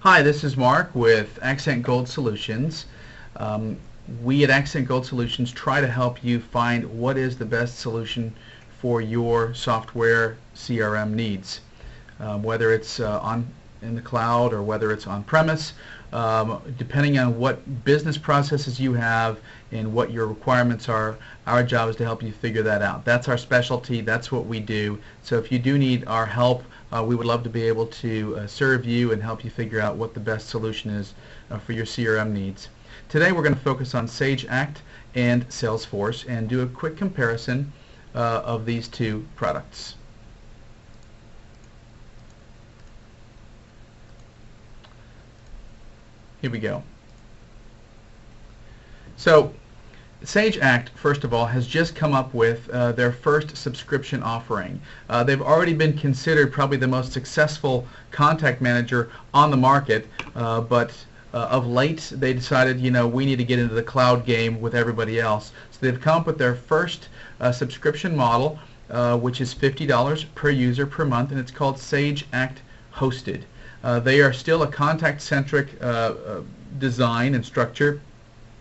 Hi, this is Mark with Accent Gold Solutions. We at Accent Gold Solutions try to help you find what is the best solution for your software CRM needs, whether it's in the cloud or whether it's on-premise. Depending on what business processes you have and what your requirements are, our job is to help you figure that out. That's our specialty. That's what we do. So if you do need our help, we would love to be able to serve you and help you figure out what the best solution is for your CRM needs. Today we're going to focus on Sage Act and Salesforce and do a quick comparison of these two products. Here we go. So Sage Act, first of all, has just come up with their first subscription offering. They've already been considered probably the most successful contact manager on the market, but of late they decided, we need to get into the cloud game with everybody else. So they've come up with their first subscription model, which is $50 per user per month, and it's called Sage Act Hosted. They are still a contact-centric design and structure.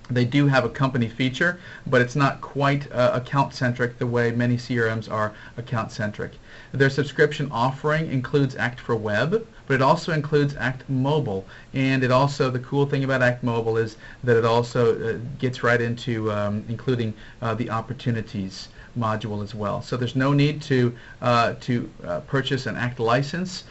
They do have a company feature, but it's not quite account-centric the way many CRMs are account-centric. Their subscription offering includes Act for Web, but it also includes Act Mobile. And it also, the cool thing about Act Mobile is that it also gets right into including the opportunities module as well. So there's no need to purchase an Act license.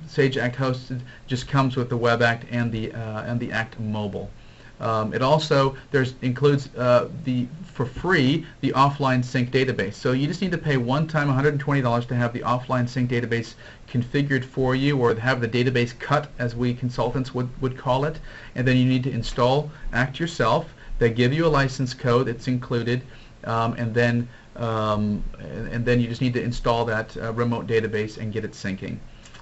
Sage Act Hosted just comes with the Web Act and the Act Mobile. It also includes for free the offline sync database. So you just need to pay one time $120 to have the offline sync database configured for you, or have the database cut, as we consultants would call it, and then you need to install Act yourself. They give you a license code that's included, and then you just need to install that remote database and get it syncing.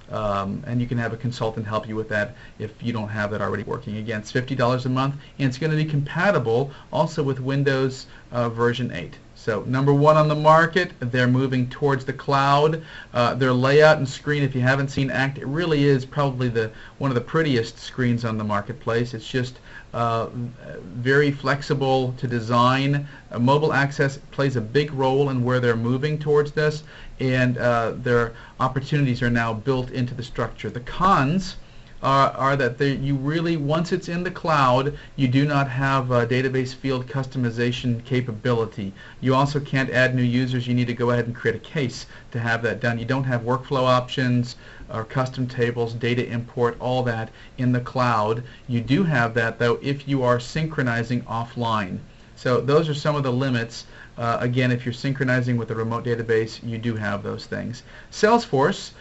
And you can have a consultant help you with that if you don't have that already working. Again, it's $50 a month, and it's going to be compatible also with Windows version 8. So number one on the market, they're moving towards the cloud. Their layout and screen, if you haven't seen Act, it really is probably one of the prettiest screens on the marketplace. It's just very flexible to design. Mobile access plays a big role in where they're moving towards this, and their opportunities are now built into the structure. The cons are that you really, once it's in the cloud, you do not have a database field customization capability. You also can't add new users. You need to go ahead and create a case to have that done. You don't have workflow options or custom tables, data import, all that in the cloud. You do have that, though, if you are synchronizing offline. So those are some of the limits. Again, if you're synchronizing with a remote database, you do have those things. Salesforce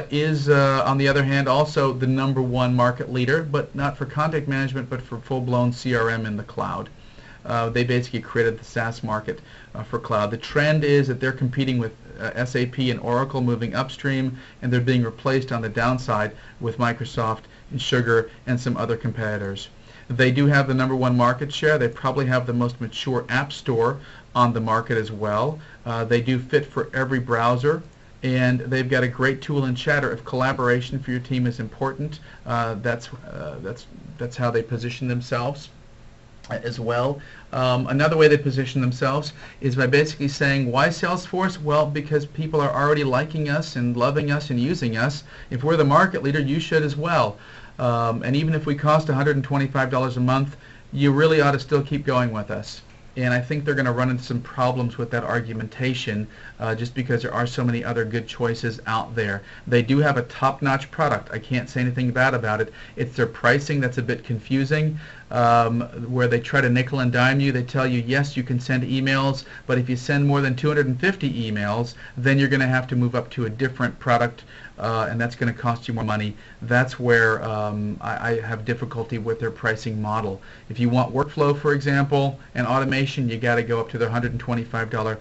is, on the other hand, also the #1 market leader, but not for contact management, but for full-blown CRM in the cloud. They basically created the SaaS market for cloud. The trend is that they're competing with SAP and Oracle, moving upstream, and they're being replaced on the downside with Microsoft and Sugar and some other competitors. They do have the #1 market share. They probably have the most mature app store on the market as well. They do fit for every browser, and they've got a great tool in Chatter. If collaboration for your team is important, that's how they position themselves as well. Another way they position themselves is by basically saying, why Salesforce? Well, because people are already liking us and loving us and using us. If we're the market leader, you should as well. And even if we cost $125 a month, you really ought to still keep going with us. And I think they're going to run into some problems with that argumentation just because there are so many other good choices out there. They do have a top-notch product. I can't say anything bad about it. It's their pricing that's a bit confusing, where they try to nickel and dime you. They tell you, yes, you can send emails, but if you send more than 250 emails, then you're going to have to move up to a different product, and that's going to cost you more money. That's where I have difficulty with their pricing model. If you want workflow, for example, and automation, you got to go up to their $125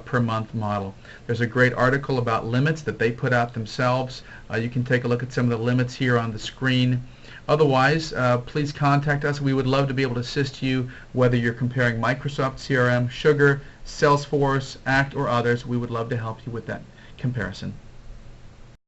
per month model. There's a great article about limits that they put out themselves. You can take a look at some of the limits here on the screen. Otherwise, please contact us. We would love to be able to assist you, whether you're comparing Microsoft CRM, Sugar, Salesforce, Act, or others. We would love to help you with that comparison.